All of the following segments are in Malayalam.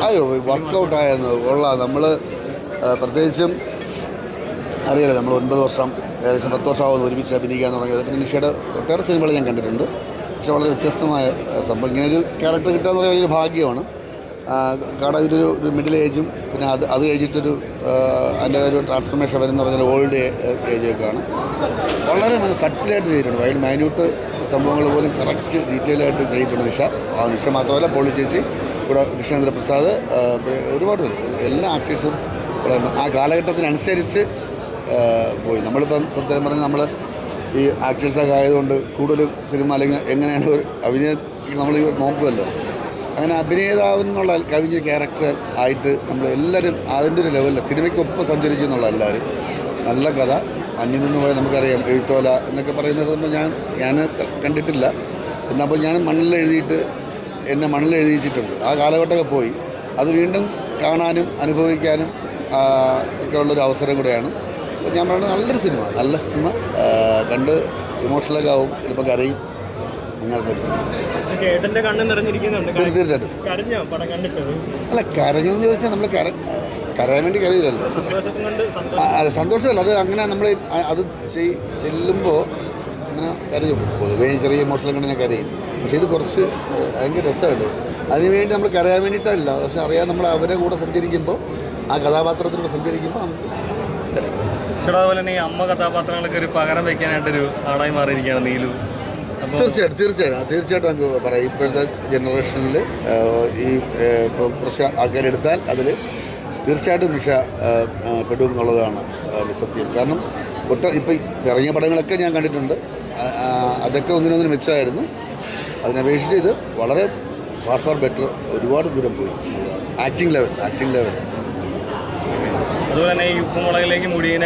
അയ്യോ വർക്കൗട്ടായെന്ന് കൊള്ളാം. നമ്മൾ പ്രത്യേകിച്ചും അറിയാലോ, നമ്മൾ 9 വർഷം ഏകദേശം 10 വർഷമാകുന്നു ഒരുമിച്ച് അഭിനയിക്കാൻ തുടങ്ങിയത്. പിന്നെ നിഷയുടെ ഒട്ടേറെ സിനിമകൾ ഞാൻ കണ്ടിട്ടുണ്ട്. പക്ഷേ വളരെ വ്യത്യസ്തമായ സംഭവം, ഇങ്ങനൊരു ക്യാരക്ടർ കിട്ടുക എന്ന് പറയുന്നത് വലിയൊരു ഭാഗ്യമാണ്. കാരണം ഇതൊരു മിഡിൽ ഏജും പിന്നെ അത് കഴിഞ്ഞിട്ടൊരു അതിൻ്റെ ഒരു ട്രാൻസ്ഫർമേഷൻ വരുന്ന പറഞ്ഞാൽ ഓൾഡ് ഏജൊക്കെയാണ്. വളരെ സട്ടിലായിട്ട് ചെയ്തിട്ടുണ്ട്. അതിൽ മൈന്യൂട്ട് സംഭവങ്ങൾ പോലും കറക്റ്റ് ഡീറ്റെയിൽ ആയിട്ട് ചെയ്തിട്ടുണ്ട് നിഷ മാത്രമല്ല പോളി ചേച്ചി, ഇവിടെ കൃഷ്ണേന്ദ്ര പ്രസാദ്, ഒരുപാട് പേര്, എല്ലാ ആക്ടേഴ്സും ആ കാലഘട്ടത്തിനനുസരിച്ച് പോയി. നമ്മളിപ്പം സത്യം പറഞ്ഞാൽ നമ്മൾ ഈ ആക്ടേഴ്സൊക്കെ ആയതുകൊണ്ട് കൂടുതലും സിനിമ അല്ലെങ്കിൽ എങ്ങനെയാണ് ഒരു അഭിനയം നമ്മൾ നോക്കുമല്ലോ. അങ്ങനെ അഭിനേതാവെന്നുള്ള കവിഞ്ഞ ക്യാരക്ടർ ആയിട്ട് നമ്മൾ എല്ലാവരും അതിൻ്റെ ഒരു ലെവലിൽ സിനിമയ്ക്കൊപ്പം സഞ്ചരിച്ചു എന്നുള്ള എല്ലാവരും. നല്ല കഥ, അന്യം നിന്ന് പോയാൽ നമുക്കറിയാം, എഴുത്തോല എന്നൊക്കെ പറയുന്നത് ഞാൻ കണ്ടിട്ടില്ല. എന്നപ്പോൾ ഞാൻ മണ്ണിൽ എഴുതിയിട്ടുണ്ട്. ആ കാലഘട്ടമൊക്കെ പോയി അത് വീണ്ടും കാണാനും അനുഭവിക്കാനും ഒക്കെ ഉള്ളൊരു അവസരം കൂടെയാണ്. അപ്പോൾ ഞാൻ പറയുന്നത് നല്ല സിനിമ കണ്ട് ഇമോഷണലൊക്കെ ആവും, ചിലപ്പോൾ കരയും. അങ്ങനത്തെ ഒരു സിനിമ. തീർച്ചയായിട്ടും. അല്ല, കരഞ്ഞു എന്ന് ചോദിച്ചാൽ നമ്മൾ കരയാൻ വേണ്ടി കരയില്ലല്ലോ. അതെ, സന്തോഷമല്ല, അത് അങ്ങനെ നമ്മൾ അത് ചെല്ലുമ്പോൾ അങ്ങനെ കരഞ്ഞു. പൊതുവേ ചെറിയ ഇമോഷണൽ കണ്ട് ഞാൻ കരയും. പക്ഷേ ഇത് കുറച്ച് ഭയങ്കര രസമുണ്ട്. അതിനുവേണ്ടി നമ്മൾ കരയാൻ വേണ്ടിയിട്ടല്ല, പക്ഷെ അറിയാൻ നമ്മൾ അവരെ കൂടെ സഞ്ചരിക്കുമ്പോൾ, ആ കഥാപാത്രത്തിലൂടെ സഞ്ചരിക്കുമ്പോൾ നമുക്ക് കരയും. അതുപോലെ തന്നെ ഈ അമ്മ കഥാപാത്രങ്ങൾക്ക് ഒരു പകരം വയ്ക്കാനായിട്ടൊരു ആളായി മാറിയിരിക്കുകയാണ് നീലു. തീർച്ചയായിട്ടും നമുക്ക് പറയാം. ഇപ്പോഴത്തെ ജനറേഷനിൽ ഈ കുറച്ച് ആൾക്കാരെടുത്താൽ അതിൽ തീർച്ചയായിട്ടും നിഷ പെടും എന്നുള്ളതാണ് സത്യം. കാരണം ഇപ്പം ഇറങ്ങിയ പടങ്ങളൊക്കെ ഞാൻ കണ്ടിട്ടുണ്ട്. അതൊക്കെ ഒന്നിനൊന്നിന് മെച്ചമായിരുന്നു. അതിനപേക്ഷിച്ച് ഇത് വളരെ ഫാർ ബെറ്റർ, ഒരുപാട് ദൂരം പോയി. ആക്ടിങ് ലെവൽ അതുപോലെ തന്നെ ഈ ഉപ്പുമുളകിലേക്ക് മുടിയെ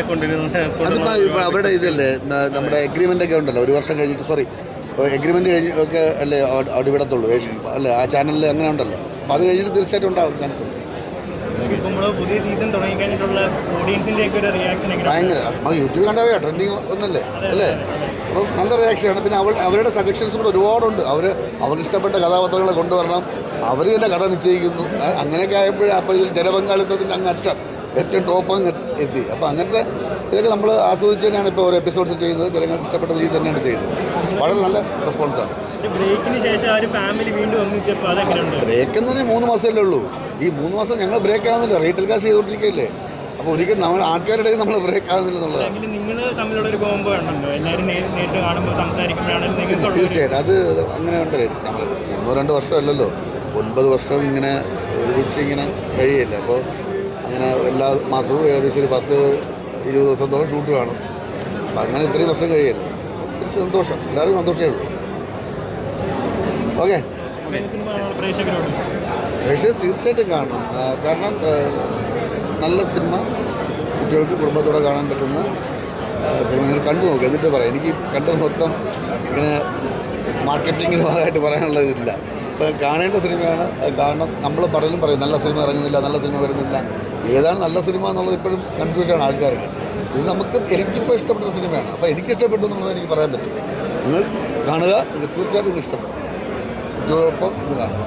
അതിപ്പോൾ അവരുടെ ഇതല്ലേ, നമ്മുടെ എഗ്രിമെൻ്റ് ഒക്കെ ഉണ്ടല്ലോ, 1 വർഷം കഴിഞ്ഞിട്ട് എഗ്രിമെൻ്റ് ഒക്കെ അല്ലേ അവിടെ വിടത്തുള്ളൂ അല്ലേ, ആ ചാനലിൽ അങ്ങനെ ഉണ്ടല്ലോ. അപ്പോൾ അത് കഴിഞ്ഞിട്ട് തീർച്ചയായിട്ടും ഉണ്ടാവും ചാൻസ് ഉണ്ട്. ഭയങ്കര നമുക്ക് യൂട്യൂബ് കണ്ടറിയാം, ട്രെൻഡിങ് ഒന്നല്ലേ അല്ലേ. അപ്പോൾ നല്ല റിയാക്ഷനാണ്. പിന്നെ അവരുടെ സജഷൻസ് കൂടെ ഒരുപാടുണ്ട്. അവർക്ക് ഇഷ്ടപ്പെട്ട കഥാപാത്രങ്ങളെ കൊണ്ടുവരണം, അവർ തന്നെ കഥ നിശ്ചയിക്കുന്നു. അങ്ങനെയൊക്കെ ആയപ്പോഴേ അപ്പോൾ ഇതിൽ ജനപങ്കാളിത്തത്തിൻ്റെ ഏറ്റവും ടോപ്പ് അങ്ങ് എത്തി. അപ്പോൾ അങ്ങനത്തെ ഇതൊക്കെ നമ്മൾ ആസ്വദിച്ച് തന്നെയാണ് ഇപ്പോൾ ഓരോ എപ്പിസോഡ്സ് ചെയ്യുന്നത്. ജനങ്ങൾക്ക് ഇഷ്ടപ്പെട്ട രീതിയിൽ തന്നെയാണ് ചെയ്യുന്നത്. വളരെ നല്ല റെസ്പോൺസാണ്. ബ്രേക്കിന് ശേഷം ആ ഒരു ഫാമിലി വീണ്ടും ഒന്നിച്ചപ്പോൾ അതെങ്ങനെയുണ്ട്? ബ്രേക്ക് എന്ന് പറഞ്ഞാൽ 3 മാസമല്ലേ ഉള്ളൂ. ഈ 3 മാസം ഞങ്ങൾ ബ്രേക്ക് ആവുന്നില്ല, റീറ്റെയിൽ കാശ് ചെയ്തുകൊണ്ടിരിക്കുകയല്ലേ. അപ്പോൾ ഒരിക്കലും നമ്മൾ ആൾക്കാരുടെ നമ്മൾ ബ്രേക്ക് ആവുന്നില്ല എന്നുള്ളത്. നിങ്ങൾ തമ്മിലുള്ളൊരു കോംബോ ഉണ്ടല്ലോ, എല്ലാവരും നേരിട്ട് കാണുമ്പോൾ സംസാരിക്കുമ്പോഴാണെങ്കിലും. തീർച്ചയായിട്ടും അത് അങ്ങനെ ഉണ്ട്. നമ്മൾ 1-2 വർഷമല്ലല്ലോ, 9 വർഷം ഇങ്ങനെ ഒരുമിച്ച് ഇങ്ങനെ കഴിയില്ല. അപ്പോൾ അങ്ങനെ എല്ലാ മാസവും ഏകദേശം ഒരു 10-20 ദിവസത്തോളം ഷൂട്ട് കാണും. അപ്പം അങ്ങനെ ഇത്രയും വർഷം കഴിയല്ലേ, കുറച്ച് സന്തോഷം, എല്ലാവർക്കും സന്തോഷമേ ഉള്ളൂ. ഓക്കെ, പ്രേക്ഷകർ തീർച്ചയായിട്ടും കാണണം. കാരണം നല്ല സിനിമ, കുട്ടികൾക്ക് കുടുംബത്തോടെ കാണാൻ പറ്റുന്ന സിനിമ നിങ്ങൾ കണ്ടു നോക്കുക, എന്നിട്ട് പറയാം. എനിക്ക് കണ്ടത് മൊത്തം ഇങ്ങനെ മാർക്കറ്റിങ്ങിന് ഭാഗമായിട്ട് പറയാനുള്ളതില്ല. ഇപ്പോൾ കാണേണ്ട സിനിമയാണ്. കാരണം നമ്മൾ പറയും നല്ല സിനിമ ഇറങ്ങുന്നില്ല, നല്ല സിനിമ വരുന്നില്ല, ഏതാണ് നല്ല സിനിമ എന്നുള്ളത് ഇപ്പോഴും കൺഫ്യൂഷനാണ് ആൾക്കാർക്ക്. ഇത് എനിക്കിപ്പോൾ ഇഷ്ടപ്പെട്ട സിനിമയാണ്. അപ്പോൾ എനിക്ക് ഇഷ്ടപ്പെട്ടു എന്നുള്ളത് എനിക്ക് പറയാൻ പറ്റും. നിങ്ങൾ കാണുക, നിങ്ങൾക്ക് തീർച്ചയായിട്ടും ഇഷ്ടപ്പെടും. കുട്ടികളോടൊപ്പം ഇത് കാണുക.